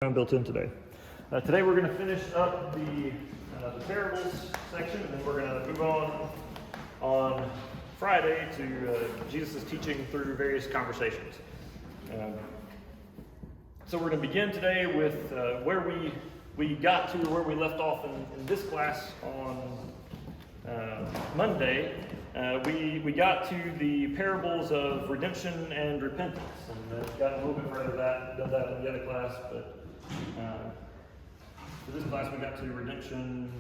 built in today. Today we're going to finish up the parables section, and then we're going to move on Friday to Jesus' teaching through various conversations. So we're going to begin today with where we got to, where we left off in this class on Monday. We got to the parables of redemption and repentance, and got a little bit further done that in the other class, but for this class we got to redemption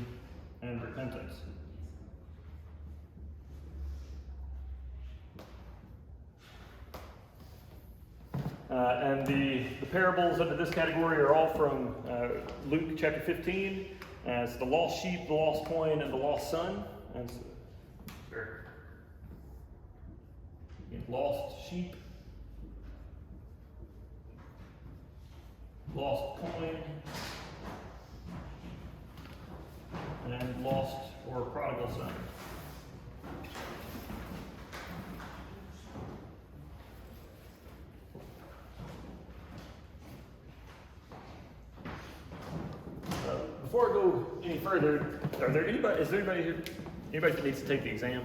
and repentance. And the parables under this category are all from Luke chapter 15. It's the lost sheep, the lost coin, and the lost son. And so, lost sheep, lost coin, and lost or prodigal son. Before I go any further, is there anybody that needs to take the exam?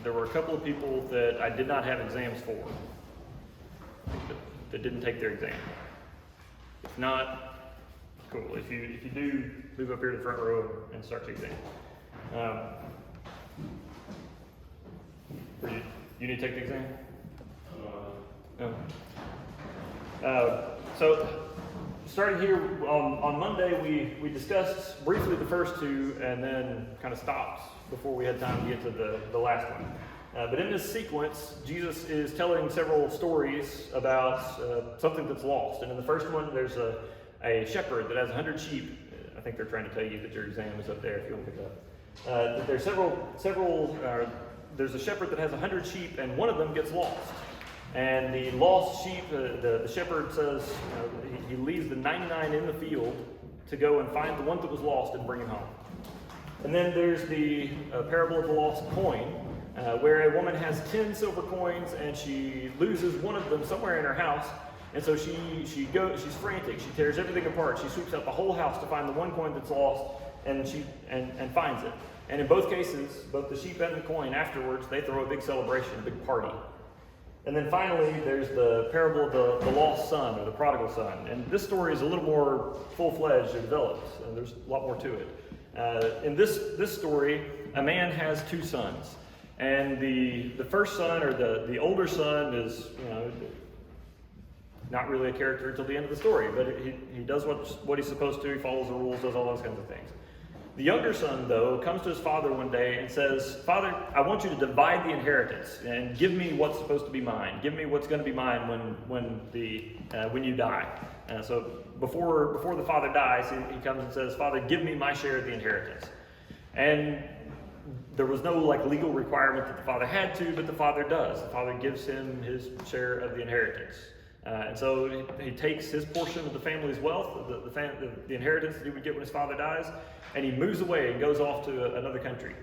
There were a couple of people that I did not have exams for that didn't take their exam. If not, cool. If you do, move up here to the front row and start the exam. You need to take the exam? No. So starting here on Monday, we discussed briefly the first two and then kind of stopped before we had time to get to the last one. But in this sequence, Jesus is telling several stories about something that's lost. And in the first one, there's a shepherd that has 100 sheep. I think they're trying to tell you that your exam is up there if you want to pick it up. There's there's a shepherd that has 100 sheep, and one of them gets lost. And the lost sheep, the shepherd says, he leaves the 99 in the field to go and find the one that was lost and bring him home. And then there's the parable of the lost coin, where a woman has 10 silver coins and she loses one of them somewhere in her house. And so she's frantic. She tears everything apart. She sweeps out the whole house to find the one coin that's lost, and finds it. And in both cases, both the sheep and the coin, afterwards, they throw a big celebration, a big party. And then finally, there's the parable of the lost son, or the prodigal son. And this story is a little more full-fledged and developed. There's a lot more to it. In this story, a man has two sons. And the first son, or the older son, is not really a character until the end of the story. But he does what he's supposed to. He follows the rules, does all those kinds of things. The younger son, though, comes to his father one day and says, "Father, I want you to divide the inheritance and give me what's supposed to be mine. Give me what's going to be mine when you die." So before the father dies, he comes and says, "Father, give me my share of the inheritance." And there was no legal requirement that the father had to, but the father does. The father gives him his share of the inheritance. And so he takes his portion of the family's wealth, the inheritance that he would get when his father dies, and he moves away and goes off to another country.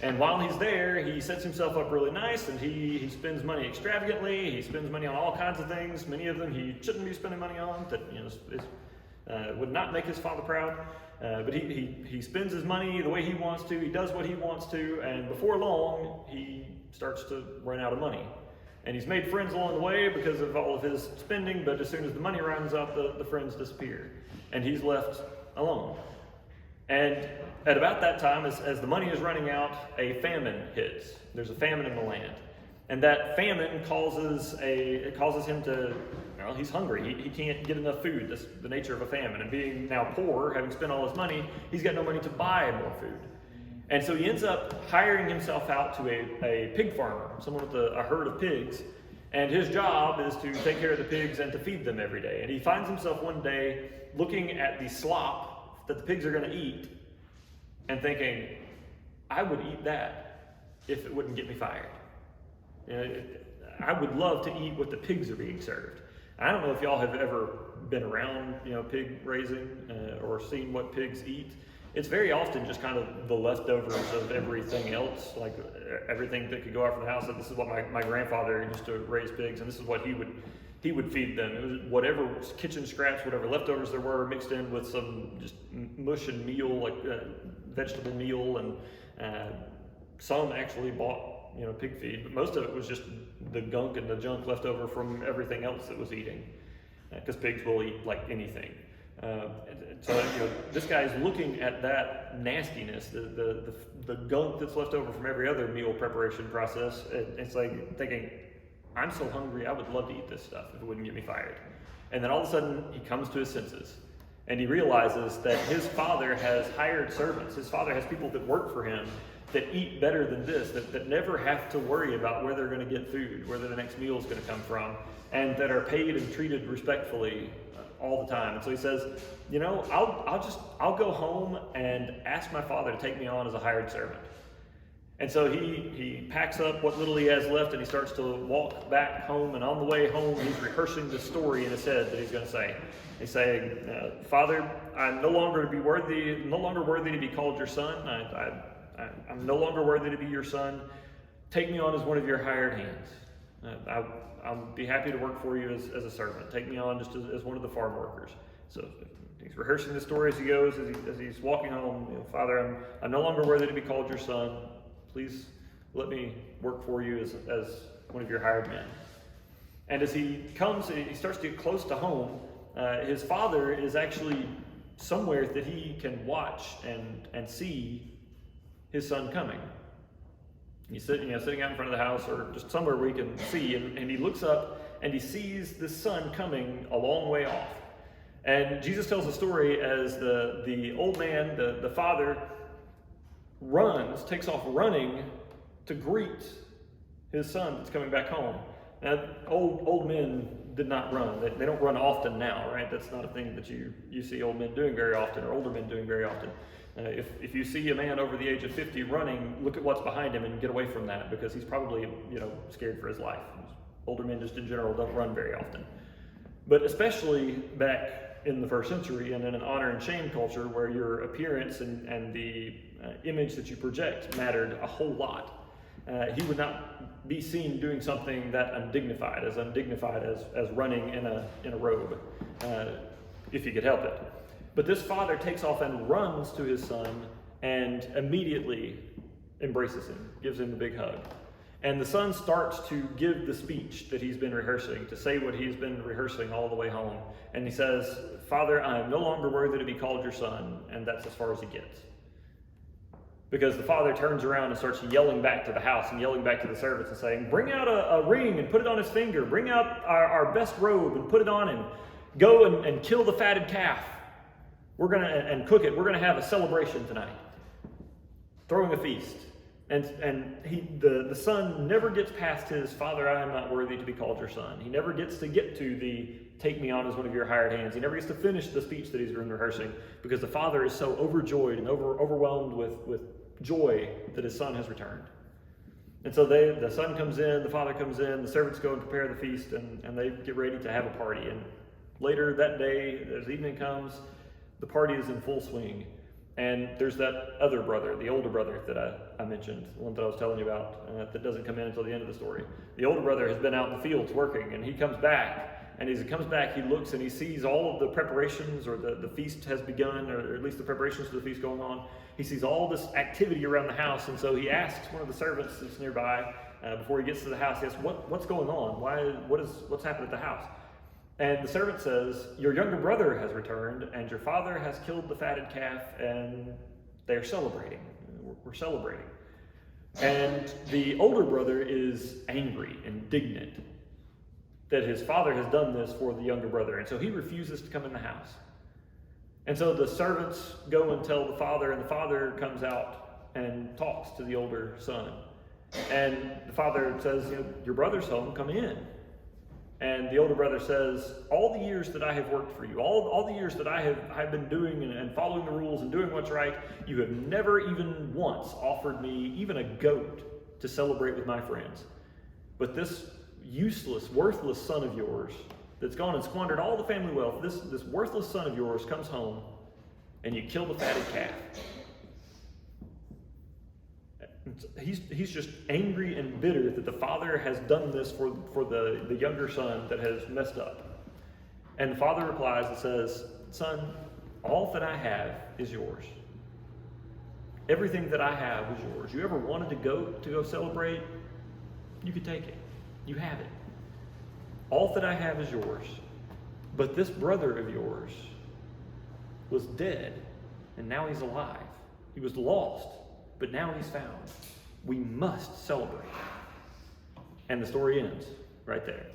And while he's there, he sets himself up really nice, and he spends money extravagantly. He spends money on all kinds of things. Many of them he shouldn't be spending money on, that would not make his father proud. But he spends his money the way he wants to. He does what he wants to, and before long, he starts to run out of money. And he's made friends along the way because of all of his spending, but as soon as the money runs out, the friends disappear. And he's left alone. And at about that time, as the money is running out, a famine hits. There's a famine in the land. And that famine causes him to, he's hungry. He can't get enough food. That's the nature of a famine. And being now poor, having spent all his money, he's got no money to buy more food. And so he ends up hiring himself out to a pig farmer, someone with a herd of pigs. And his job is to take care of the pigs and to feed them every day. And he finds himself one day looking at the slop that the pigs are going to eat and thinking, I would eat that if it wouldn't get me fired. I would love to eat what the pigs are being served. I don't know if y'all have ever been around, pig raising or seen what pigs eat. It's very often just kind of the leftovers of everything else, like everything that could go out from the house. So this is what my grandfather used to raise pigs, and this is what he would he would feed them. It was whatever kitchen scraps, whatever leftovers there were, mixed in with some just mush and meal, like vegetable meal, and some actually bought pig feed, but most of it was just the gunk and the junk left over from everything else that was eating, because pigs will eat like anything. So this guy's looking at that nastiness, the gunk that's left over from every other meal preparation process. It's like thinking, I'm so hungry, I would love to eat this stuff if it wouldn't get me fired. And then all of a sudden, he comes to his senses. And he realizes that his father has hired servants. His father has people that work for him that eat better than this, that never have to worry about where they're going to get food, where the next meal is going to come from, and that are paid and treated respectfully all the time. And so he says, I'll go home and ask my father to take me on as a hired servant. And so he packs up what little he has left, and he starts to walk back home. And on the way home, he's rehearsing the story in his head that he's going to say. He's saying, "Father, I'm no longer worthy to be called your son. I'm no longer worthy to be your son. Take me on as one of your hired hands. I'll be happy to work for you as a servant. Take me on just as one of the farm workers." So he's rehearsing the story as he goes, as he's walking home. "Father, I'm no longer worthy to be called your son. Please let me work for you as one of your hired men." And as he starts to get close to home, his father is actually somewhere that he can watch and see his son coming. He's sitting out in front of the house, or just somewhere where he can see, and he looks up and he sees this son coming a long way off. And Jesus tells the story as the old man, the father, takes off running to greet his son that's coming back home. Now, old men did not run. They don't run often now, right? That's not a thing that you see old men doing very often, or older men doing very often. If you see a man over the age of 50 running, look at what's behind him and get away from that, because he's probably scared for his life. Older men just in general don't run very often. But especially back in the first century, and in an honor and shame culture where your appearance and the image that you project mattered a whole lot, he would not be seen doing something that undignified as running in a robe, if he could help it. But this father takes off and runs to his son and immediately embraces him, gives him a big hug. And the son starts to give the speech that he's been rehearsing, to say what he's been rehearsing all the way home. And he says, "Father, I am no longer worthy to be called your son," and that's as far as he gets. Because the father turns around and starts yelling back to the house and yelling back to the servants and saying, "Bring out a ring and put it on his finger. Bring out our best robe and put it on him. Go and kill the fatted calf. And cook it. We're going to have a celebration tonight." Throwing a feast. And the son never gets past his, "Father, I am not worthy to be called your son." He never gets to get to the "take me on as one of your hired hands." He never gets to finish the speech that he's been rehearsing, because the father is so overjoyed and overwhelmed with joy that his son has returned. And so the son comes in, the father comes in, the servants go and prepare the feast, and they get ready to have a party. And later that day, as evening comes, the party is in full swing. And there's that other brother, the older brother that I mentioned, the one that I was telling you about, that doesn't come in until the end of the story. The older brother has been out in the fields working, and he comes back. And as he comes back, he looks and he sees all of the preparations, or the feast has begun, or at least the preparations for the feast going on. He sees all this activity around the house, and so he asks one of the servants that's nearby, before he gets to the house, he asks, what's going on? What's happened at the house? And the servant says, "Your younger brother has returned, and your father has killed the fatted calf, and they're celebrating. We're celebrating." And the older brother is angry, indignant that his father has done this for the younger brother, and so he refuses to come in the house. And so the servants go and tell the father, and the father comes out and talks to the older son. And the father says, "Your brother's home, come in." And the older brother says, "All the years that I have worked for you, all the years that I've been doing and following the rules and doing what's right, you have never even once offered me even a goat to celebrate with my friends. But this useless, worthless son of yours that's gone and squandered all the family wealth, this worthless son of yours comes home and you kill the fatted calf." he's just angry and bitter that the father has done this for the younger son that has messed up. And the father replies and says, "Son, all that I have is yours. Everything that I have is yours. You ever wanted to go celebrate? You could take it. You have it. All that I have is yours. But this brother of yours was dead, and now he's alive. He was lost, but now he's found. We must celebrate." And the story ends right there.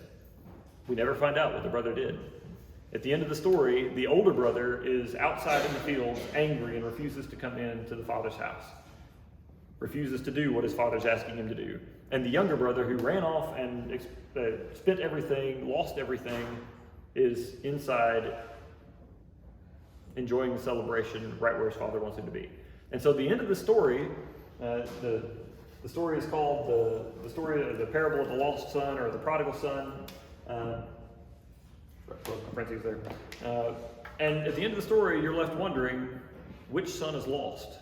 We never find out what the brother did. At the end of the story, the older brother is outside in the field, angry, and refuses to come into the father's house. Refuses to do what his father's asking him to do. And the younger brother, who ran off and spent everything, lost everything, is inside enjoying the celebration right where his father wants him to be. And so the end of the story, the story is called the story of the parable of the lost son, or the prodigal son. Parentheses there. And at the end of the story, you're left wondering, which son is lost?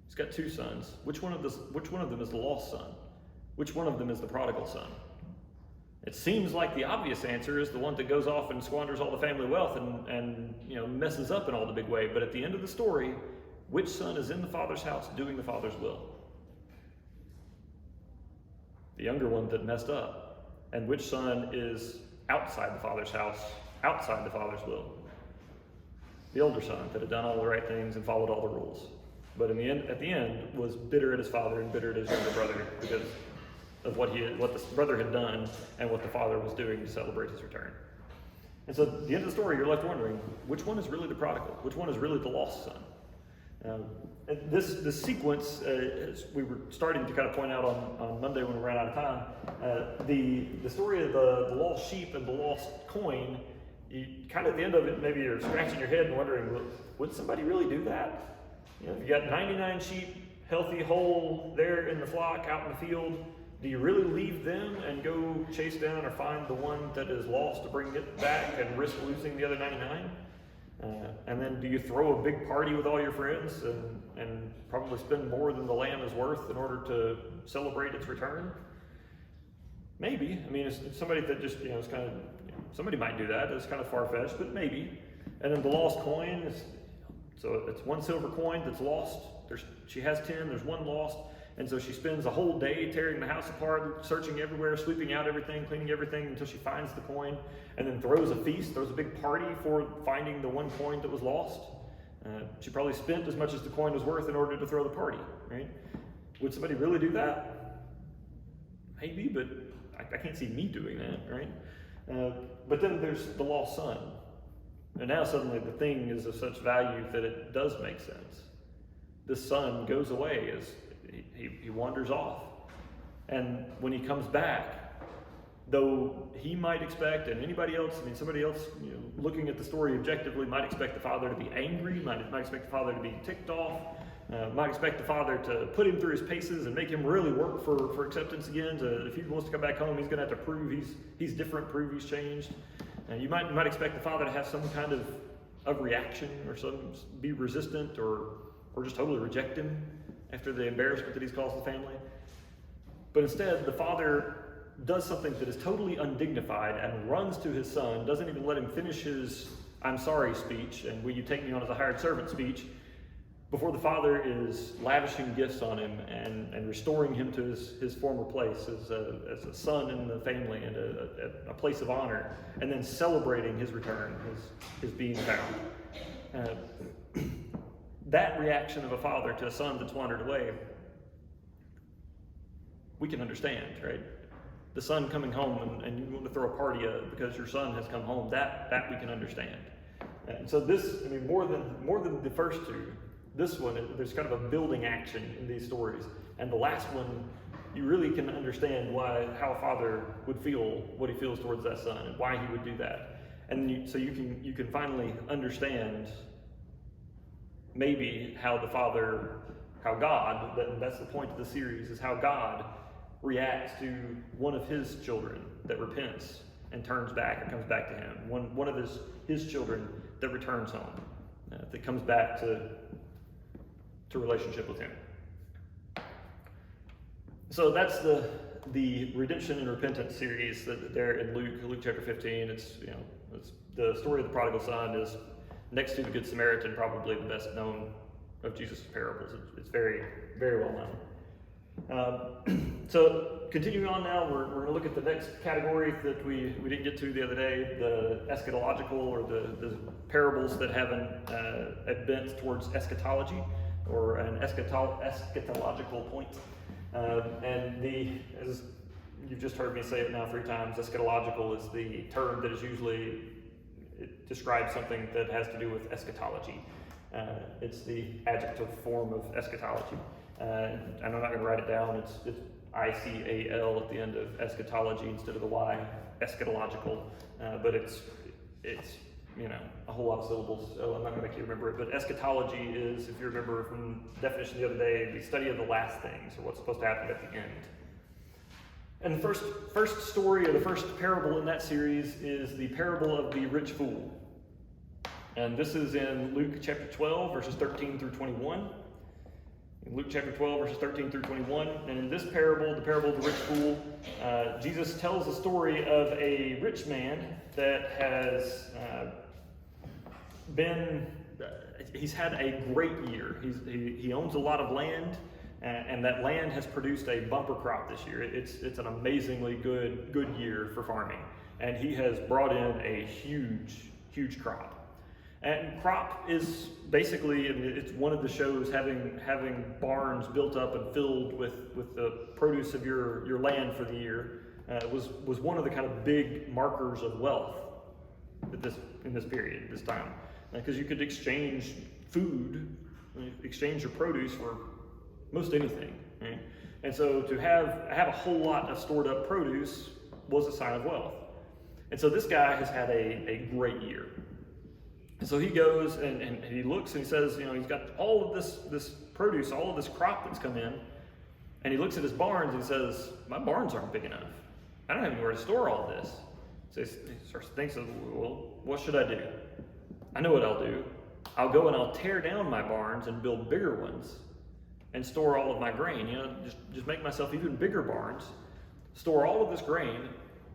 He's got two sons. Which one of them is the lost son? Which one of them is the prodigal son? It seems like the obvious answer is the one that goes off and squanders all the family wealth and messes up in all the big way. But at the end of the story, which son is in the father's house doing the father's will? The younger one that messed up. And which son is outside the father's house, outside the father's will? The older son that had done all the right things and followed all the rules. But at the end, was bitter at his father and bitter at his younger brother because of what the brother had done and what the father was doing to celebrate his return. And so at the end of the story, you're left wondering, which one is really the prodigal? Which one is really the lost son? And this sequence, as we were starting to kind of point out on Monday when we ran out of time, the story of the lost sheep and the lost coin, you kind of at the end of it, maybe you're scratching your head and wondering, would somebody really do that? You got 99 sheep, healthy, whole, there in the flock, out in the field. Do you really leave them and go chase down or find the one that is lost to bring it back and risk losing the other 99? And then do you throw a big party with all your friends and probably spend more than the lamb is worth in order to celebrate its return? Maybe. I mean, it's somebody that just, it's kind of, somebody might do that. It's kind of far-fetched, but maybe. And then the lost coin is, so it's one silver coin that's lost. She has 10, there's one lost. And so she spends a whole day tearing the house apart, searching everywhere, sweeping out everything, cleaning everything until she finds the coin, and then throws a feast, throws a big party for finding the one coin that was lost. She probably spent as much as the coin was worth in order to throw the party, right? Would somebody really do that? Maybe, but I can't see me doing that, right? But then there's the lost son. And now suddenly the thing is of such value that it does make sense. This son goes away as he wanders off. And when he comes back, though he might expect, and anybody else, somebody else, looking at the story objectively might expect the father to be angry, might expect the father to be ticked off, might expect the father to put him through his paces and make him really work for acceptance again. If he wants to come back home, he's going to have to prove he's different, prove he's changed. And you might expect the father to have some kind of reaction, or be resistant, or just totally reject him after the embarrassment that he's caused the family. But instead, the father does something that is totally undignified and runs to his son, doesn't even let him finish his "I'm sorry" speech and "will you take me on as a hired servant" speech, before the father is lavishing gifts on him and restoring him to his former place as a son in the family and a place of honor, and then celebrating his return, his being found. That reaction of a father to a son that's wandered away, we can understand, right? The son coming home and you want to throw a party because your son has come home, that we can understand. And so this, more than the first two, this one, there's kind of a building action in these stories. And the last one, you really can understand how a father would feel, what he feels towards that son, and why he would do that. And so you can finally understand maybe how God, that's the point of the series, is how God reacts to one of his children that repents and turns back or comes back to him. One of his children that returns home, that comes back to relationship with him. So that's the redemption and repentance series that there in Luke chapter 15. It's the story of the prodigal son is next to the Good Samaritan, probably the best known of Jesus' parables. It's very, very well known. So continuing on now, we're going to look at the next category that we didn't get to the other day, the eschatological, or the parables that have a bent towards eschatology, or an eschatological point. As you've just heard me say it now 3 times, eschatological is the term that is usually, it describes something that has to do with eschatology. It's the adjective form of eschatology. And I'm not going to write it down. It's ICAL at the end of eschatology instead of the Y, eschatological. But it's a whole lot of syllables, so I'm not going to make you remember it. But eschatology is, if you remember from the definition the other day, the study of the last things, or what's supposed to happen at the end. And the first story, or the first parable in that series, is the parable of the rich fool. And this is in Luke chapter 12, verses 13 through 21. In Luke chapter 12, verses 13 through 21. And in this parable, the parable of the rich fool, Jesus tells the story of a rich man that has he's had a great year. He owns a lot of land, and that land has produced a bumper crop this year. It's an amazingly good year for farming, and he has brought in a huge crop. And crop is basically, it's one of the shows having barns built up and filled with the produce of your land for the year. Was one of the kind of big markers of wealth in this period, this time, because you could exchange food, exchange your produce for most anything, right? And so to have a whole lot of stored up produce was a sign of wealth. And so this guy has had a great year. And so he goes and he looks and he says, he's got all of this produce, all of this crop that's come in, and he looks at his barns and he says, my barns aren't big enough. I don't have anywhere to store all this. So he starts to think, well, what should I do? I know what I'll do. I'll go and I'll tear down my barns and build bigger ones and store all of my grain. Just make myself even bigger barns, store all of this grain,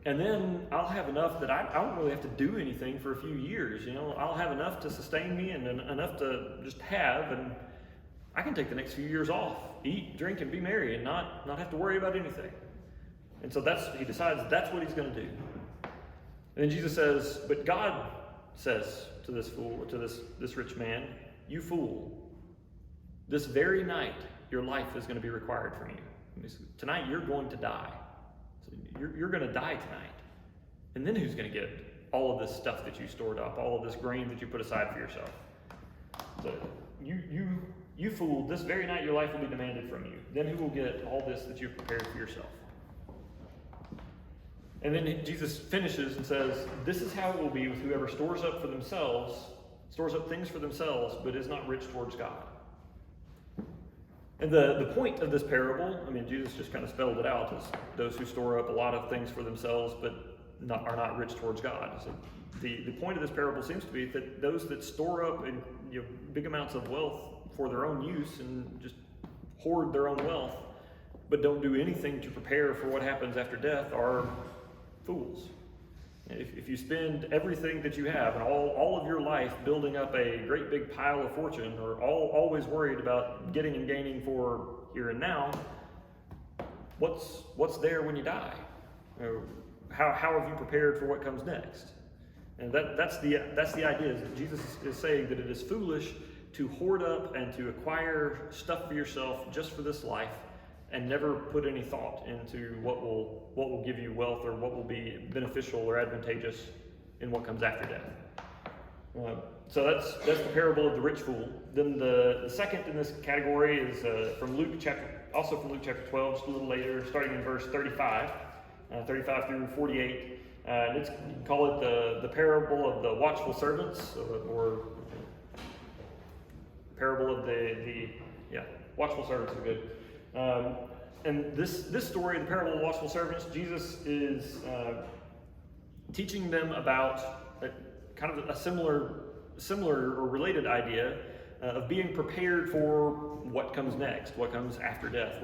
and then I'll have enough that I don't really have to do anything for a few years. I'll have enough to sustain me and enough to just have, and I can take the next few years off, eat, drink, and be merry, and not have to worry about anything. And so he decides that's what he's going to do. And then Jesus says, but God says to this fool, to this rich man, you fool, this very night your life is going to be required from you. Tonight you're going to die. So you're going to die tonight. And then who's going to get all of this stuff that you stored up, all of this grain that you put aside for yourself? So you fool, this very night your life will be demanded from you. Then who will get all this that you've prepared for yourself? And then Jesus finishes and says, this is how it will be with whoever stores up things for themselves, but is not rich towards God. And the point of this parable, Jesus just kind of spelled it out, as those who store up a lot of things for themselves, but are not rich towards God. So the point of this parable seems to be that those that store up big amounts of wealth for their own use and just hoard their own wealth, but don't do anything to prepare for what happens after death, are fools. If you spend everything that you have and all of your life building up a great big pile of fortune, or always worried about getting and gaining for here and now, what's there when you die? How have you prepared for what comes next? And that's the idea. Is that Jesus is saying that it is foolish to hoard up and to acquire stuff for yourself just for this life, and never put any thought into what will give you wealth, or what will be beneficial or advantageous in what comes after death. So that's the parable of the rich fool. Then the second in this category is from Luke chapter 12, just a little later, starting in verse 35 through 48. And you can call it the parable of the watchful servants, or parable of the watchful servants is good. And this story, the parable of the watchful servants, Jesus is teaching them about kind of a similar or related idea of being prepared for what comes next, what comes after death,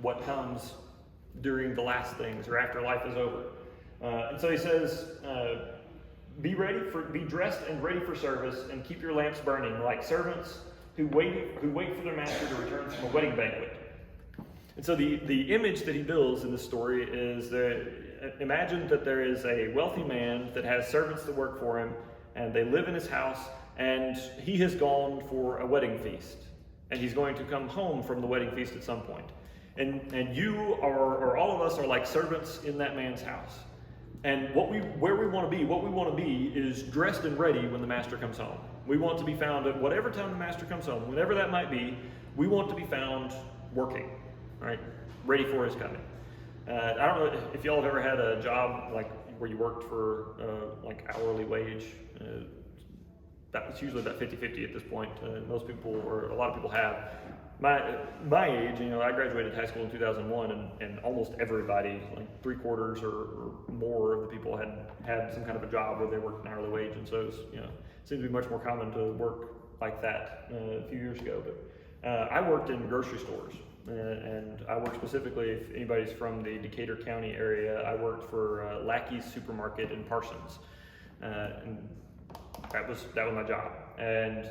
what comes during the last things or after life is over. And so he says, be dressed and ready for service, and keep your lamps burning, like servants who wait for their master to return from a wedding banquet. And so the image that he builds in this story is that, imagine that there is a wealthy man that has servants that work for him, and they live in his house, and he has gone for a wedding feast, and he's going to come home from the wedding feast at some point. And you or all of us are like servants in that man's house. And what we want to be is dressed and ready when the master comes home. We want to be found at whatever time the master comes home, whenever that might be. We want to be found working, right? Ready for his coming. I don't know if y'all have ever had a job like where you worked for like hourly wage. That's usually about 50-50 at this point. Most people, or a lot of people, have. My age, I graduated high school in 2001, and almost everybody, like 3/4 or more of the people had some kind of a job where they worked an hourly wage, and so it was, seemed to be much more common to work like that a few years ago. But I worked in grocery stores, and I worked specifically, if anybody's from the Decatur County area, I worked for Lackey's Supermarket in Parsons, and that was my job. And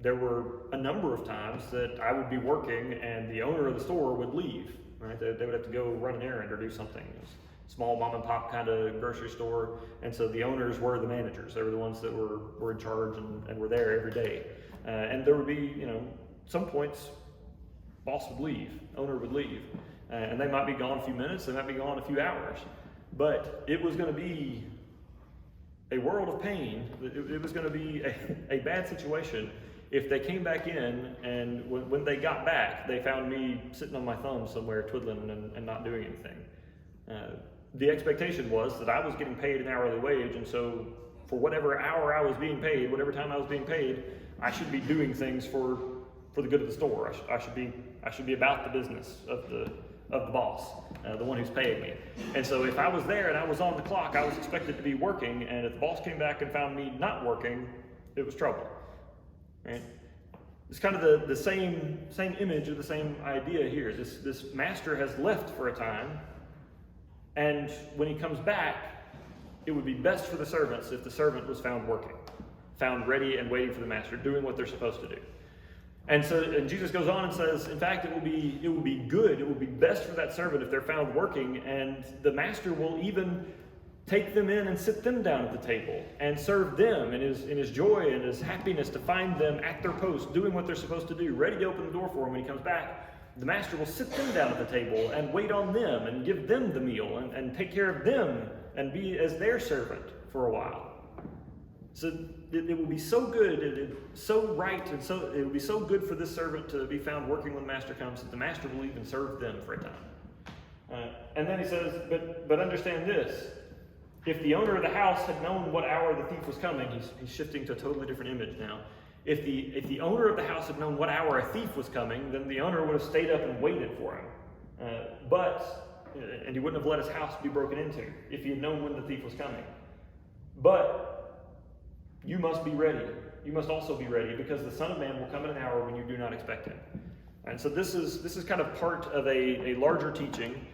there were a number of times that I would be working and the owner of the store would leave, right? They would have to go run an errand or do something. It was a small mom and pop kind of grocery store, and so the owners were the managers. They were the ones that were in charge and were there every day. And there would be, some points, boss would leave, owner would leave, and they might be gone a few minutes, they might be gone a few hours, but it was going to be a world of pain. It was going to be a bad situation if they came back in and when they got back, they found me sitting on my thumb somewhere twiddling and not doing anything. The expectation was that I was getting paid an hourly wage, and so for whatever hour I was being paid, whatever time I was being paid, I should be doing things for the good of the store. I should be about the business of the boss, the one who's paying me. And so if I was there and I was on the clock, I was expected to be working, and if the boss came back and found me not working, it was trouble. Right? It's kind of the same image or the same idea here. This master has left for a time, and when he comes back, it would be best for the servants if the servant was found working, found ready and waiting for the master, doing what they're supposed to do. And Jesus goes on and says, in fact, it will be good, it will be best for that servant if they're found working, and the master will even take them in and sit them down at the table and serve them in his joy and his happiness to find them at their post, doing what they're supposed to do, ready to open the door for him when he comes back. The master will sit them down at the table and wait on them and give them the meal and take care of them and be as their servant for a while. So it will be so good, so right, and so it will be so good for this servant to be found working when the master comes that the master will even serve them for a time. And then he says, but understand this. If the owner of the house had known what hour the thief was coming, he's shifting to a totally different image now. If the owner of the house had known what hour a thief was coming, then the owner would have stayed up and waited for him. And he wouldn't have let his house be broken into if he had known when the thief was coming. But you must be ready. You must also be ready, because the Son of Man will come in an hour when you do not expect him. And so this is kind of part of a larger teaching.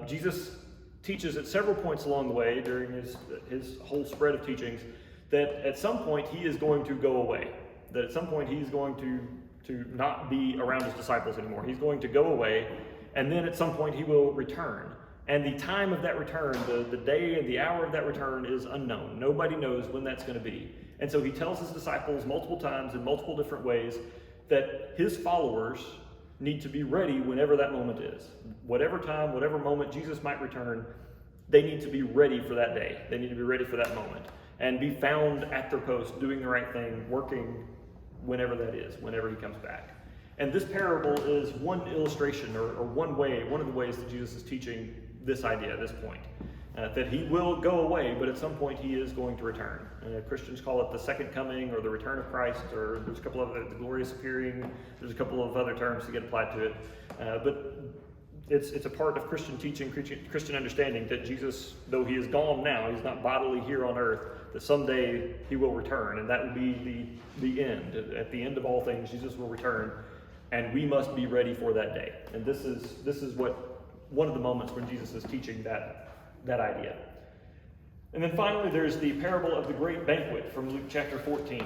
Jesus teaches at several points along the way during his whole spread of teachings that at some point he is going to go away. That at some point he's going to not be around his disciples anymore. He's going to go away, and then at some point he will return. And the time of that return, the day and the hour of that return is unknown. Nobody knows when that's going to be. And so he tells his disciples multiple times in multiple different ways that his followers need to be ready whenever that moment is. Whatever time, whatever moment Jesus might return, they need to be ready for that day. They need to be ready for that moment and be found at their post, doing the right thing, working whenever that is, whenever he comes back. And this parable is one illustration or one of the ways that Jesus is teaching this idea at this point. That he will go away, but at some point he is going to return. Christians call it the second coming or the return of Christ, or there's a couple of the glorious appearing. There's a couple of other terms that get applied to it. But it's a part of Christian teaching, Christian understanding that Jesus, though he is gone now, he's not bodily here on earth, that someday he will return, and that will be the end. At the end of all things, Jesus will return, and we must be ready for that day. And this is what one of the moments when Jesus is teaching that idea. And then finally, there's the parable of the great banquet from Luke chapter 14,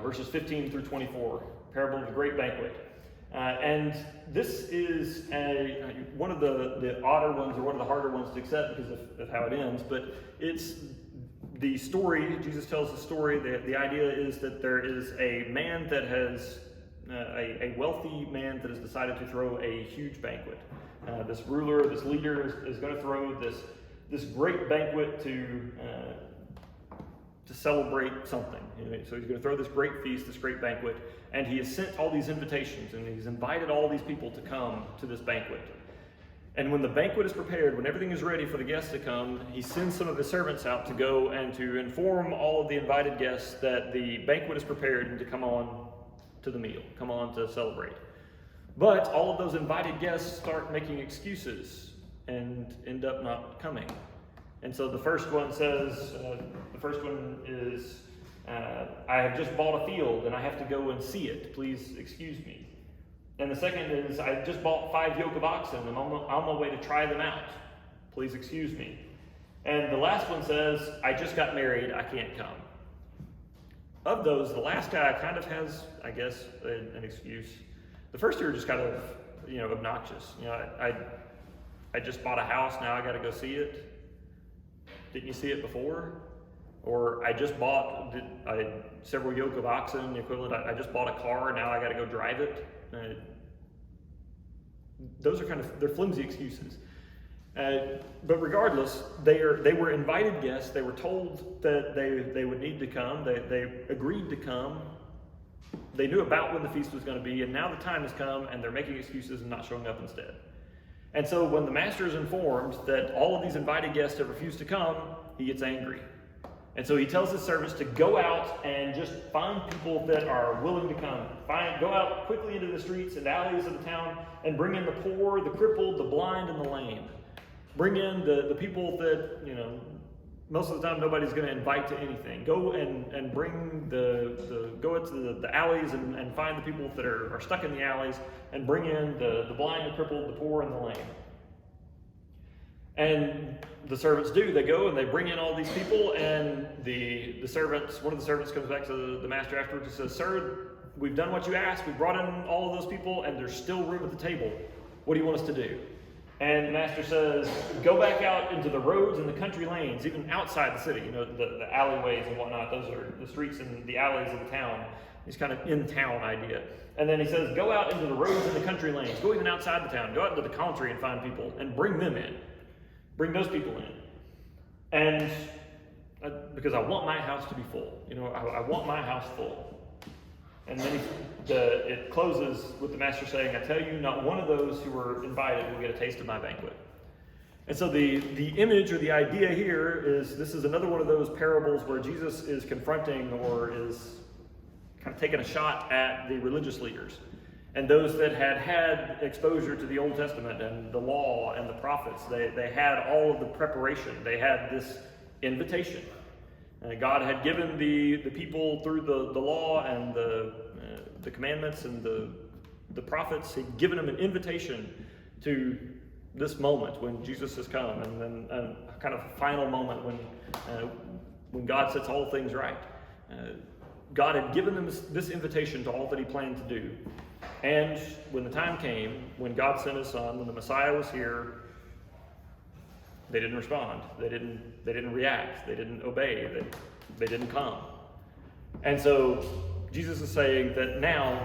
verses 15 through 24, parable of the great banquet. And this is one of the odder ones, or one of the harder ones to accept because of how it ends, but it's the story. Jesus tells the story. The idea is that there is a man that has, a wealthy man that has decided to throw a huge banquet. This ruler, this leader is going to throw this great banquet to celebrate something. So he's going to throw this great feast, this great banquet, and he has sent all these invitations, and he's invited all these people to come to this banquet. And when the banquet is prepared, when everything is ready for the guests to come, he sends some of his servants out to go and to inform all of the invited guests that the banquet is prepared and to come on to the meal, come on to celebrate. But all of those invited guests start making excuses and end up not coming. And so the first one says, is, I have just bought a field and I have to go and see it. Please excuse me. And the second is, I just bought 5 yoke of oxen and I'm on my way to try them out. Please excuse me. And the last one says, I just got married, I can't come. Of those, the last guy kind of has, I guess, an excuse. The first two are just kind of, obnoxious. I just bought a house, now I got to go see it. Didn't you see it before? Or I just bought several yoke of oxen, the equivalent. I just bought a car, now I got to go drive it. Those are they're flimsy excuses. But regardless, they were invited guests. They were told that they would need to come. They agreed to come. They knew about when the feast was going to be, and now the time has come, and they're making excuses and not showing up instead. And so when the master is informed that all of these invited guests have refused to come, he gets angry. And so he tells his servants to go out and just find people that are willing to come. Go out quickly into the streets and alleys of the town and bring in the poor, the crippled, the blind, and the lame. Bring in the people that, most of the time nobody's going to invite to anything. Go and bring go into the alleys and find the people that are stuck in the alleys and bring in the blind, the crippled, the poor, and the lame. And the servants do. They go and they bring in all these people, and one of the servants comes back to the master afterwards and says, "Sir, we've done what you asked. We brought in all of those people, and there's still room at the table. What do you want us to do?" And the master says, "Go back out into the roads and the country lanes, even outside the city, the alleyways and whatnot. Those are the streets and the alleys of the town. This kind of in-town idea. And then he says, go out into the roads and the country lanes. Go even outside the town. Go out into the country and find people and bring them in. Bring those people in. And because I want my house to be full. I want my house full." And then it closes with the master saying, "I tell you, not one of those who were invited will get a taste of my banquet." And so the image or the idea here is, this is another one of those parables where Jesus is confronting or is kind of taking a shot at the religious leaders and those that had exposure to the Old Testament and the law and the prophets. They had all of the preparation. They had this invitation. God had given the people through the law and the commandments and the prophets. He'd given them an invitation to this moment when Jesus has come, and then a kind of final moment when God sets all things right. God had given them this invitation to all that he planned to do. And when the time came, when God sent his son, when the Messiah was here, they didn't respond. They didn't react. They didn't obey. They didn't come. And so Jesus is saying that now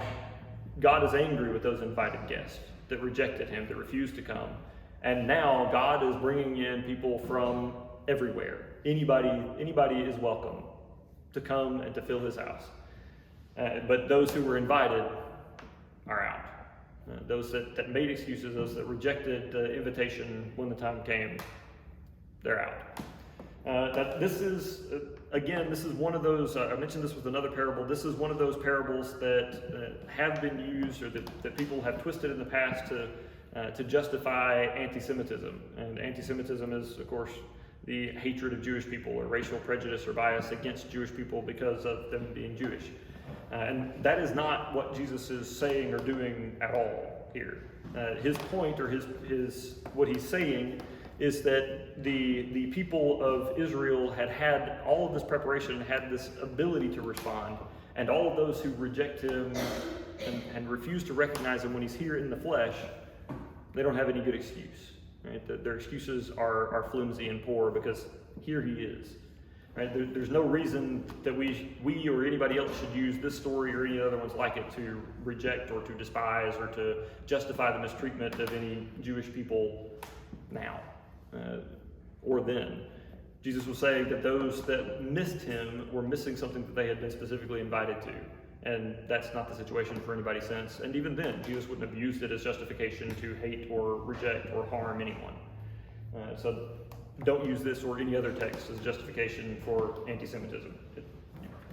God is angry with those invited guests that rejected him, that refused to come. And now God is bringing in people from everywhere. Anybody is welcome to come and to fill his house. But those who were invited are out. Those that made excuses, those that rejected the invitation when the time came, they're out. This is one of those, I mentioned this with another parable, this is one of those parables that have been used or that people have twisted in the past to justify anti-Semitism. And anti-Semitism is, of course, the hatred of Jewish people or racial prejudice or bias against Jewish people because of them being Jewish. And that is not what Jesus is saying or doing at all. here. His point, or his what he's saying, is that the people of Israel had all of this preparation, had this ability to respond, and all of those who reject him and refuse to recognize him when he's here in the flesh, they don't have any good excuse. Right? Their excuses are flimsy and poor because here he is. Right? There's no reason that we or anybody else should use this story or any other ones like it to reject or to despise or to justify the mistreatment of any Jewish people now or then. Jesus was saying that those that missed him were missing something that they had been specifically invited to. And that's not the situation for anybody since. And even then, Jesus wouldn't have used it as justification to hate or reject or harm anyone. So don't use this or any other text as justification for anti-Semitism.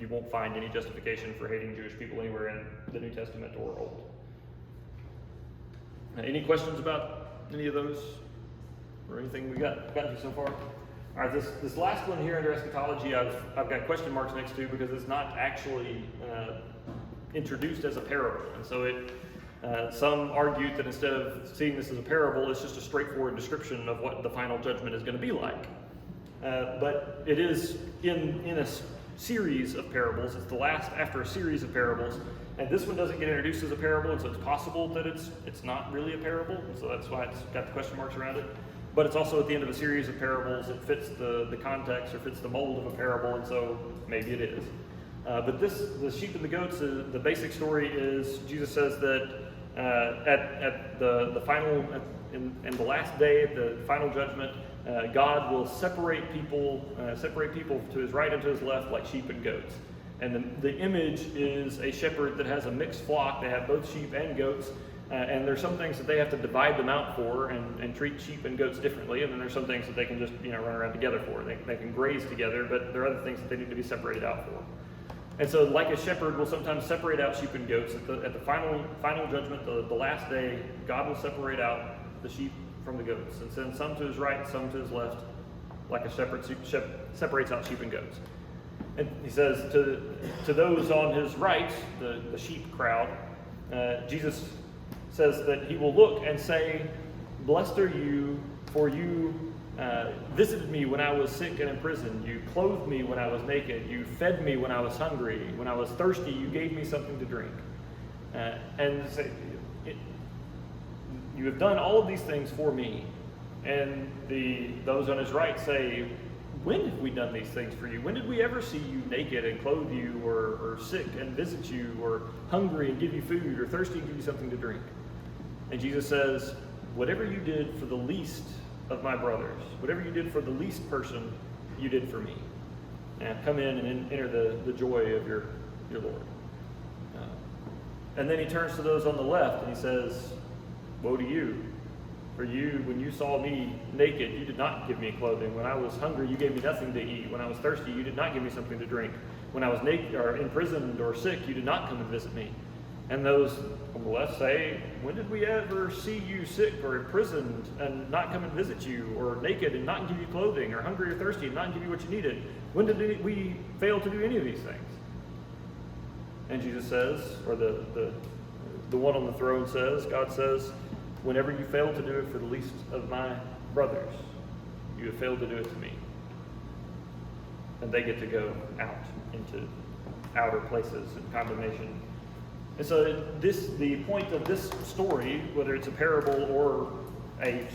You won't find any justification for hating Jewish people anywhere in the New Testament or Old. Any questions about any of those or anything we gotten to so far? All right, this last one here under eschatology, I've got question marks next to because it's not actually introduced as a parable, and so some argued that instead of seeing this as a parable, it's just a straightforward description of what the final judgment is going to be like. But it is in a series of parables. It's the last after a series of parables, and this one doesn't get introduced as a parable, and so it's possible that it's not really a parable, and so that's why it's got the question marks around it. But it's also at the end of a series of parables. It fits the context or fits the mold of a parable, and so maybe it is. But the sheep and the goats, the basic story is Jesus says that at the final, in the last day, at the final judgment, God will separate people to his right and to his left like sheep and goats. And the image is a shepherd that has a mixed flock. They have both sheep and goats. And there's some things that they have to divide them out for and treat sheep and goats differently. And then there's some things that they can just run around together for. They can graze together, but there are other things that they need to be separated out for. And so like a shepherd will sometimes separate out sheep and goats, at the final judgment, the last day, God will separate out the sheep from the goats and send some to his right, some to his left, like a shepherd separates out sheep and goats. And he says to those on his right, the sheep crowd, Jesus says that he will look and say, "Blessed are you, for you visited me when I was sick and in prison. You clothed me when I was naked. You fed me when I was hungry. When I was thirsty, you gave me something to drink." And say, "You have done all of these things for me." And those on his right say, "When have we done these things for you? When did we ever see you naked and clothe you, or sick and visit you, or hungry and give you food, or thirsty and give you something to drink?" And Jesus says, "Whatever you did for the least of my brothers, whatever you did for the least person, you did for me. And come in and enter the joy of your Lord." And then he turns to those on the left and he says, "Woe to you, for you, when you saw me naked, you did not give me clothing. When I was hungry, you gave me nothing to eat. When I was thirsty, you did not give me something to drink. When I was naked or imprisoned or sick, you did not come and visit me." And those on the left say, "When did we ever see you sick or imprisoned and not come and visit you, or naked and not give you clothing, or hungry or thirsty and not give you what you needed? When did we fail to do any of these things?" And Jesus says, or the one on the throne says, God says, "Whenever you fail to do it for the least of my brothers, you have failed to do it to me." And they get to go out into outer places and condemnation. And so the point of this story, whether it's a parable or a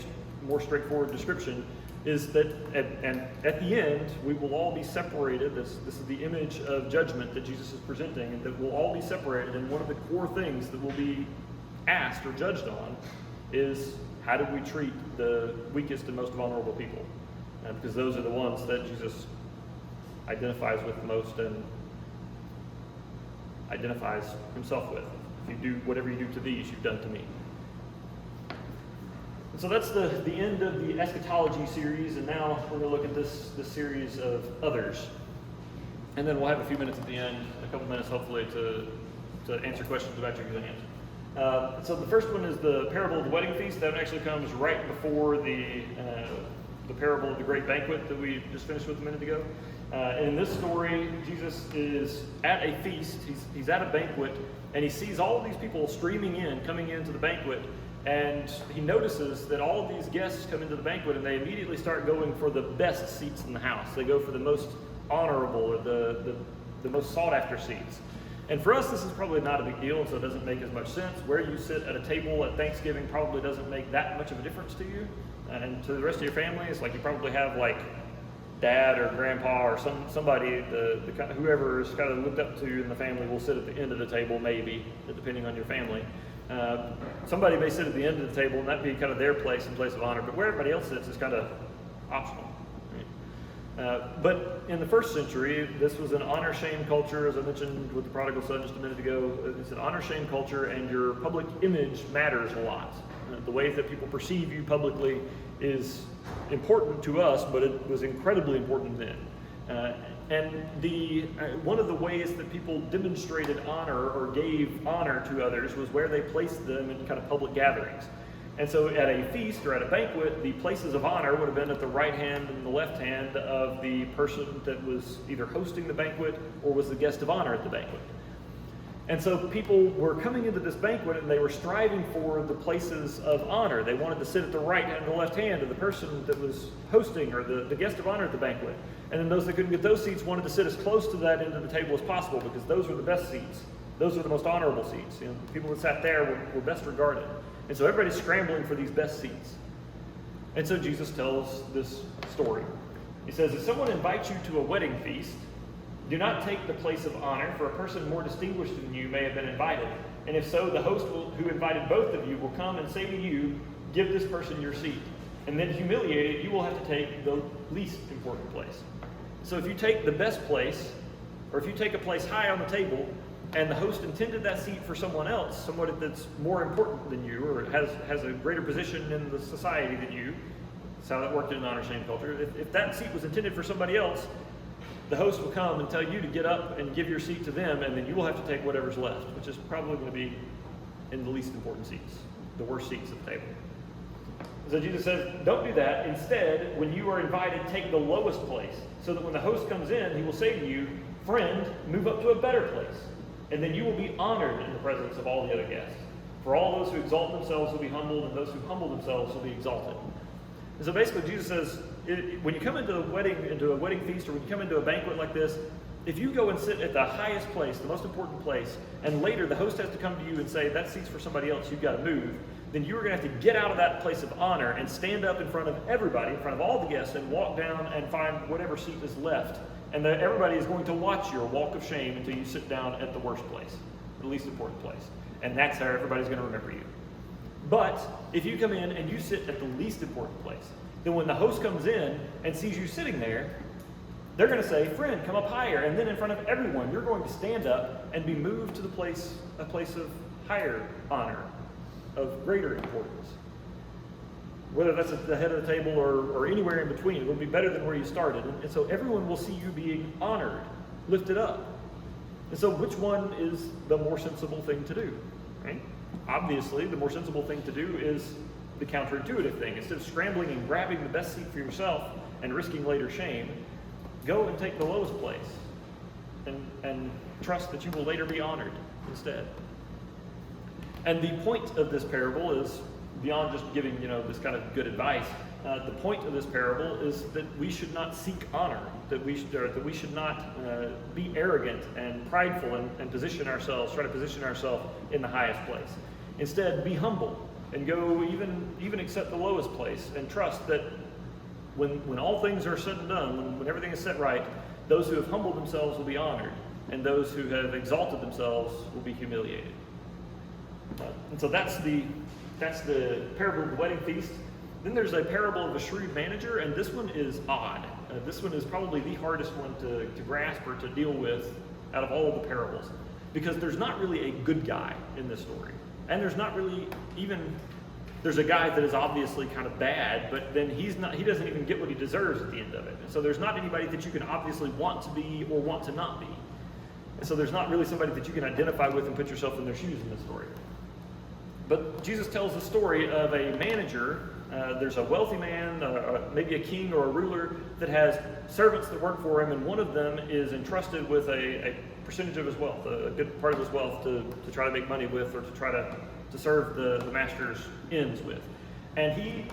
more straightforward description, is that at the end, we will all be separated. This is the image of judgment that Jesus is presenting, and that we'll all be separated. And one of the core things that will be asked or judged on is, how did we treat the weakest and most vulnerable people? Because those are the ones that Jesus identifies with the most and identifies himself with. If you do whatever you do to these, you've done to me. And so that's the end of the eschatology series, and now we're going to look at this series of others. And then we'll have a few minutes at the end, a couple minutes hopefully, to answer questions about your exams. So the first one is the parable of the wedding feast. That actually comes right before the parable of the great banquet that we just finished with a minute ago. In this story, Jesus is at a feast, he's at a banquet, and he sees all of these people streaming in, coming into the banquet, and he notices that all of these guests come into the banquet and they immediately start going for the best seats in the house. They go for the most honorable or the most sought after seats. And for us, this is probably not a big deal, and so it doesn't make as much sense. Where you sit at a table at Thanksgiving probably doesn't make that much of a difference to you. And to the rest of your family, it's like you probably have like dad or grandpa or somebody, whoever is kind of looked up to in the family will sit at the end of the table, maybe, depending on your family. Somebody may sit at the end of the table, and that'd be kind of their place and place of honor, but where everybody else sits is kind of optional. But in the first century, this was an honor-shame culture, as I mentioned with the prodigal son just a minute ago. It's an honor-shame culture, and your public image matters a lot. The way that people perceive you publicly is important to us, but it was incredibly important then. And one of the ways that people demonstrated honor or gave honor to others was where they placed them in kind of public gatherings. And so at a feast or at a banquet, the places of honor would have been at the right hand and the left hand of the person that was either hosting the banquet or was the guest of honor at the banquet. And so people were coming into this banquet and they were striving for the places of honor. They wanted to sit at the right hand and the left hand of the person that was hosting or the guest of honor at the banquet. And then those that couldn't get those seats wanted to sit as close to that end of the table as possible because those were the best seats. Those were the most honorable seats. You know, the people that sat there were best regarded. And so everybody's scrambling for these best seats. And so Jesus tells this story. He says, if someone invites you to a wedding feast, do not take the place of honor, for a person more distinguished than you may have been invited. And if so, the host who invited both of you will come and say to you, give this person your seat. And then humiliated, you will have to take the least important place. So if you take the best place, or if you take a place high on the table, and the host intended that seat for someone else, somebody that's more important than you, or has a greater position in the society than you, that's how that worked in an honor-shame culture. If that seat was intended for somebody else, the host will come and tell you to get up and give your seat to them, and then you will have to take whatever's left, which is probably going to be in the least important seats, the worst seats at the table. So Jesus says, don't do that. Instead, when you are invited, take the lowest place, so that when the host comes in, he will say to you, friend, move up to a better place. And then you will be honored in the presence of all the other guests. For all those who exalt themselves will be humbled, and those who humble themselves will be exalted. And so basically Jesus says, when you come into a wedding feast, or when you come into a banquet like this, if you go and sit at the highest place, the most important place, and later the host has to come to you and say, that seat's for somebody else, you've got to move, then you're going to have to get out of that place of honor and stand up in front of everybody, in front of all the guests, and walk down and find whatever seat is left. And everybody is going to watch your walk of shame until you sit down at the worst place, the least important place. And that's how everybody's going to remember you. But if you come in and you sit at the least important place, then when the host comes in and sees you sitting there, they're going to say, friend, come up higher. And then in front of everyone, you're going to stand up and be moved to a place of higher honor, of greater importance. Whether that's at the head of the table or anywhere in between, it will be better than where you started. And so everyone will see you being honored, lifted up. And so which one is the more sensible thing to do? Right? Obviously, the more sensible thing to do is the counterintuitive thing. Instead of scrambling and grabbing the best seat for yourself and risking later shame, go and take the lowest place and trust that you will later be honored instead. And the point of this parable is, beyond just giving this kind of good advice, the point of this parable is that we should not seek honor, that we should not be arrogant and prideful and try to position ourselves in the highest place. Instead, be humble and go even accept the lowest place and trust that when all things are said and done, when everything is set right, those who have humbled themselves will be honored, and those who have exalted themselves will be humiliated. And so that's the parable of the wedding feast. Then there's a parable of a shrewd manager, and this one is odd. This one is probably the hardest one to grasp or to deal with out of all of the parables, because there's not really a good guy in this story. And there's not really there's a guy that is obviously kind of bad, but then he doesn't even get what he deserves at the end of it. And so there's not anybody that you can obviously want to be or want to not be. And so there's not really somebody that you can identify with and put yourself in their shoes in this story. But Jesus tells the story of a manager there's a wealthy man, maybe a king or a ruler, that has servants that work for him, and one of them is entrusted with a percentage of his wealth, a good part of his wealth to try to make money with, or to try to serve the master's ends with. And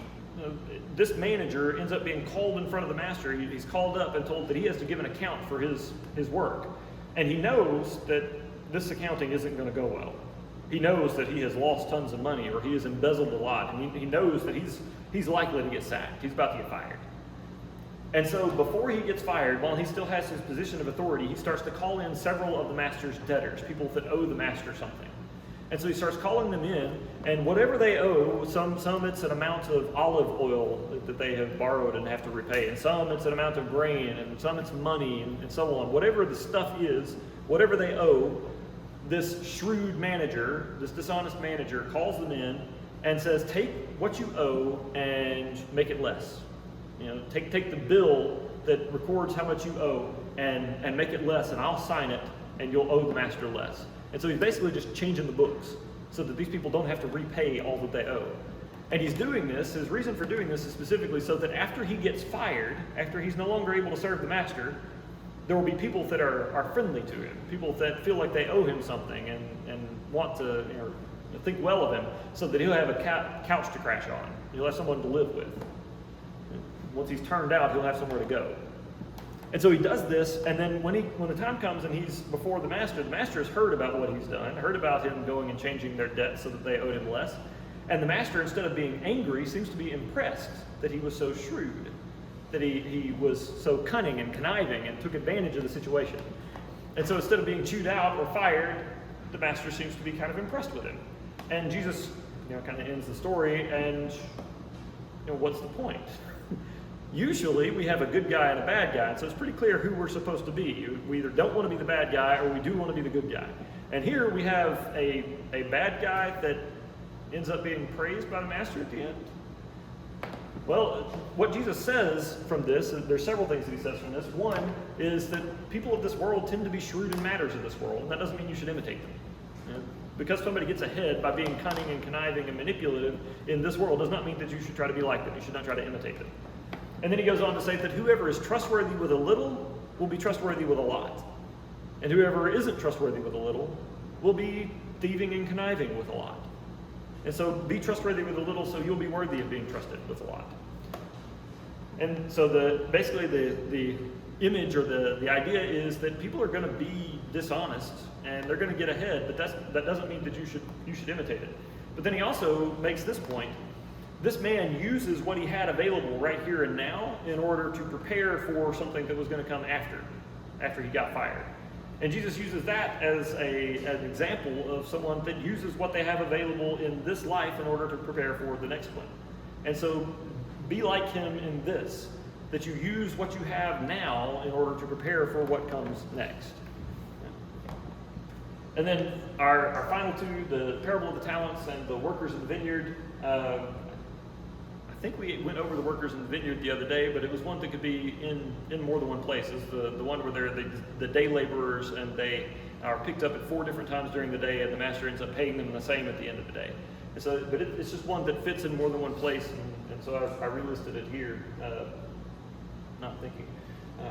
this manager ends up being called in front of the master. He's called up and told that he has to give an account for his work. And he knows that this accounting isn't going to go well. He knows that he has lost tons of money, or he has embezzled a lot, and he knows that he's likely to get sacked. He's about to get fired. And so before he gets fired, while he still has his position of authority, he starts to call in several of the master's debtors, people that owe the master something. And so he starts calling them in, and whatever they owe, some it's an amount of olive oil that they have borrowed and have to repay, and some it's an amount of grain, and some it's money, and so on. Whatever the stuff is, whatever they owe, this shrewd manager, this dishonest manager, calls them in and says, take what you owe and make it less. Take the bill that records how much you owe and make it less, and I'll sign it, and you'll owe the master less. And so he's basically just changing the books so that these people don't have to repay all that they owe. And he's doing this, his reason for doing this is specifically so that after he gets fired, after he's no longer able to serve the master, there will be people that are friendly to him, people that feel like they owe him something and want to think well of him, so that he'll have a couch to crash on. He'll have someone to live with. Once he's turned out, he'll have somewhere to go. And so he does this, and then when the time comes and he's before the master has heard about what he's done, heard about him going and changing their debt so that they owed him less. And the master, instead of being angry, seems to be impressed that he was so shrewd, that he was so cunning and conniving and took advantage of the situation. And so instead of being chewed out or fired, the master seems to be kind of impressed with him. And Jesus kind of ends the story, and what's the point? Usually we have a good guy and a bad guy, and so it's pretty clear who we're supposed to be. We either don't want to be the bad guy or we do want to be the good guy. And here we have a bad guy that ends up being praised by the master at the end. Well, what Jesus says from this, there's several things that he says from this. One is that people of this world tend to be shrewd in matters of this world, and that doesn't mean you should imitate them. Because somebody gets ahead by being cunning and conniving and manipulative in this world does not mean that you should try to be like them. You should not try to imitate them. And then he goes on to say that whoever is trustworthy with a little will be trustworthy with a lot. And whoever isn't trustworthy with a little will be thieving and conniving with a lot. And so be trustworthy with a little so you'll be worthy of being trusted with a lot. And so basically the image or the idea is that people are going to be dishonest and they're going to get ahead, but that doesn't mean that you should imitate it. But then he also makes this point. This man uses what he had available right here and now in order to prepare for something that was going to come after he got fired. And Jesus uses that as an example of someone that uses what they have available in this life in order to prepare for the next one. And so be like him in this, that you use what you have now in order to prepare for what comes next. And then our final two, the parable of the talents and the workers in the vineyard. I think we went over the workers in the vineyard the other day, but it was one that could be in more than one place. It's the one where they're the day laborers, and they are picked up at 4 different times during the day, and the master ends up paying them the same at the end of the day. And so, but it's just one that fits in more than one place, and so I relisted it here, not thinking.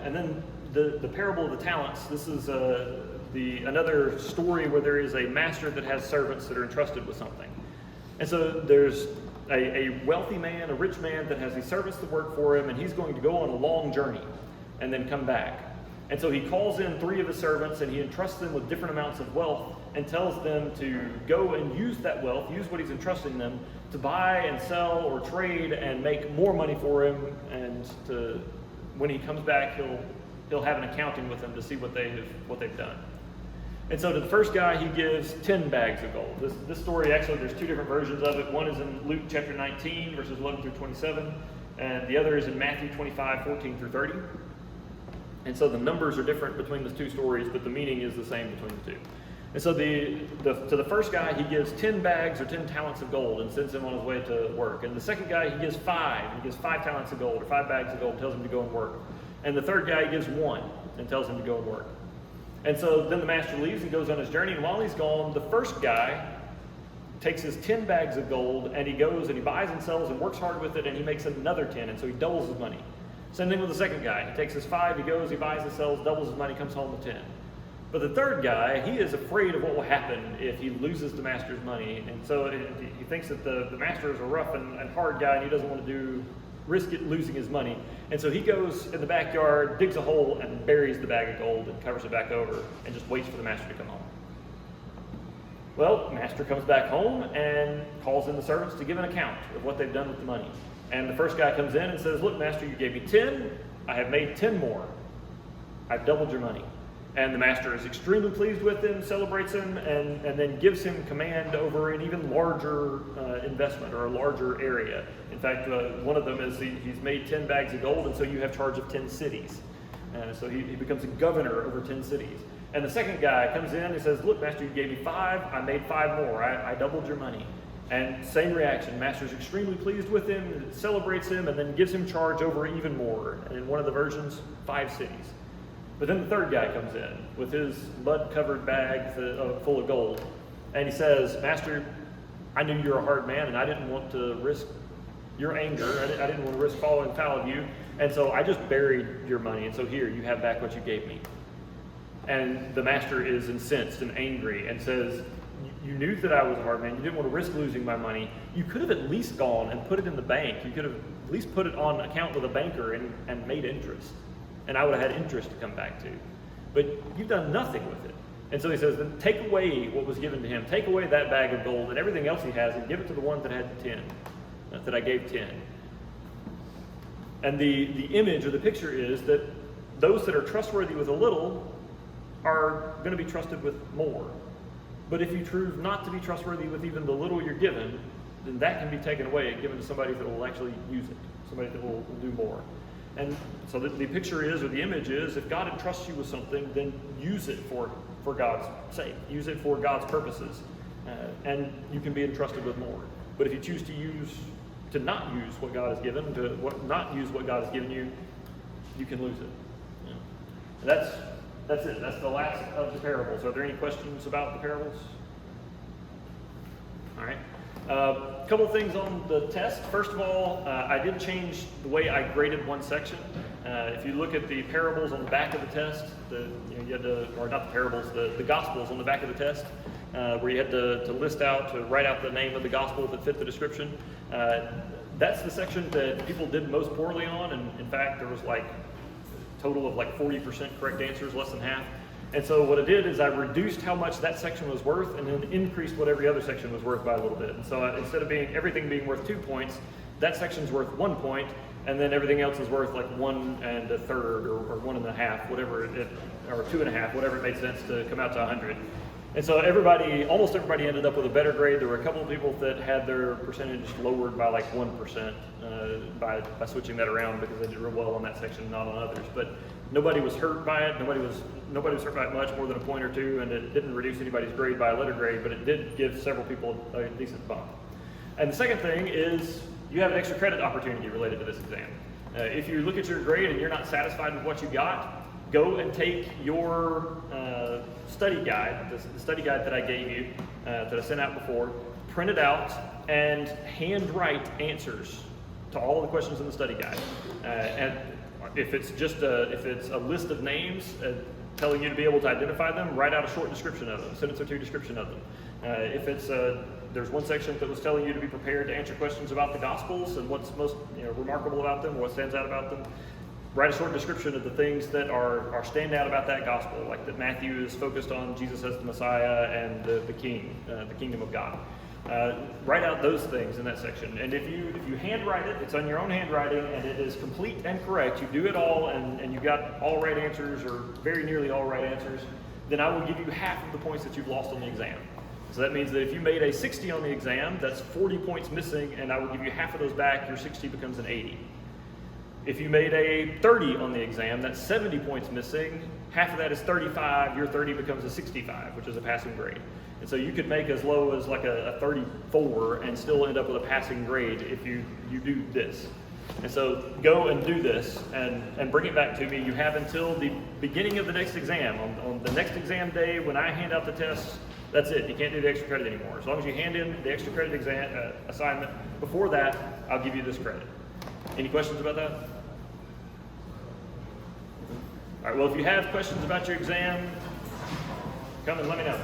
And then the parable of the talents. This is another story where there is a master that has servants that are entrusted with something. And so there's a wealthy man, a rich man that has these servants that work for him, and he's going to go on a long journey and then come back. And so he calls in 3 of his servants, and he entrusts them with different amounts of wealth and tells them to go and use that wealth, use what he's entrusting them, to buy and sell or trade and make more money for him, and when he comes back, he'll have an accounting with them to see what they've done. And so to the first guy, he gives 10 bags of gold. This story, actually, there's 2 different versions of it. One is in Luke chapter 19, verses 11 through 27, and the other is in Matthew 25, 14 through 30. And so the numbers are different between the 2 stories, but the meaning is the same between the 2. And so to the first guy, he gives 10 bags or 10 talents of gold and sends him on his way to work. And the second guy, he gives 5. He gives 5 talents of gold or 5 bags of gold, tells him to go and work. And the third guy, he gives 1 and tells him to go and work. And so then the master leaves and goes on his journey, and while he's gone, the first guy takes his 10 bags of gold, and he goes and he buys and sells and works hard with it, and he makes another 10, and so he doubles his money. Same thing with the second guy. He takes his 5, he goes, he buys and sells, doubles his money, comes home with 10. But the third guy, he is afraid of what will happen if he loses the master's money. And so he thinks that the master is a rough and hard guy, and he doesn't want to risk losing his money. And so he goes in the backyard, digs a hole, and buries the bag of gold and covers it back over and just waits for the master to come home. Well, the master comes back home and calls in the servants to give an account of what they've done with the money. And the first guy comes in and says, look, master, you gave me 10. I have made 10 more. I've doubled your money. And the master is extremely pleased with him, celebrates him, and then gives him command over an even larger investment or a larger area. In fact, one of them is he's made 10 bags of gold, and so you have charge of 10 cities. So he becomes a governor over 10 cities. And the second guy comes in and says, look, master, you gave me 5. I made 5 more. I doubled your money. And same reaction. Master's extremely pleased with him, celebrates him, and then gives him charge over even more. And in one of the versions, 5 cities. But then the third guy comes in with his mud-covered bag full of gold. And he says, master, I knew you're a hard man, and I didn't want to risk your anger. I didn't want to risk falling foul of you. And so I just buried your money. And so here, you have back what you gave me. And the master is incensed and angry and says, you knew that I was a hard man. You didn't want to risk losing my money. You could have at least gone and put it in the bank. You could have at least put it on account with a banker and made interest. And I would have had interest to come back to. But you've done nothing with it. And so he says, then take away what was given to him. Take away that bag of gold and everything else he has and give it to the one that had 10, that I gave 10. And the image or the picture is that those that are trustworthy with a little are going to be trusted with more. But if you prove not to be trustworthy with even the little you're given, then that can be taken away and given to somebody that will actually use it, somebody that will do more. And so the picture is, or the image is, if God entrusts you with something, then use it for God's sake. Use it for God's purposes. And you can be entrusted with more. But if you choose to not use what God has given, not use what God has given you, you can lose it. Yeah. And that's it. That's the last of the parables. Are there any questions about the parables? All right. A couple things on the test. First of all, I did change the way I graded one section. If you look at the parables on the back of the test, you had to, or not the parables, the gospels on the back of the test, where you had to write out the name of the gospel that fit the description. That's the section that people did most poorly on, and in fact, there was like a total of like 40% correct answers, less than half. And so what I did is I reduced how much that section was worth and then increased what every other section was worth by a little bit. And so instead of everything being worth 2 points, that section's worth 1 point, and then everything else is worth like 1 1/3 or 1 1/2, whatever or 2 1/2, whatever it made sense to come out to 100. And so almost everybody ended up with a better grade. There were a couple of people that had their percentage lowered by like 1% by switching that around because they did real well on that section, not on others. But nobody was hurt by it. Nobody was hurt by it much more than a point or two, and it didn't reduce anybody's grade by a letter grade, but it did give several people a decent bump. And the second thing is you have an extra credit opportunity related to this exam. If you look at your grade and you're not satisfied with what you got, go and take your study guide, the study guide that I gave you, that I sent out before, print it out, and handwrite answers to all the questions in the study guide. And if it's a list of names telling you to be able to identify them, write out a short description of them, a sentence or two description of them. If it's there's one section that was telling you to be prepared to answer questions about the Gospels and what's most remarkable about them, what stands out about them. Write a short description of the things that are stand out about that gospel, like that Matthew is focused on Jesus as the Messiah and the King, the kingdom of God. Write out those things in that section. And if you handwrite it, it's on your own handwriting, and it is complete and correct. You do it all, and you got all right answers, or very nearly all right answers, then I will give you half of the points that you've lost on the exam. So that means that if you made a 60 on the exam, that's 40 points missing, and I will give you half of those back. Your 60 becomes an 80. If you made a 30 on the exam, that's 70 points missing. Half of that is 35. Your 30 becomes a 65, which is a passing grade. And so you could make as low as like a 34 and still end up with a passing grade if you do this. And so go and do this and bring it back to me. You have until the beginning of the next exam. On the next exam day, when I hand out the tests, that's it. You can't do the extra credit anymore. As long as you hand in the extra credit assignment before that, I'll give you this credit. Any questions about that? All right, well, if you have questions about your exam, come and let me know.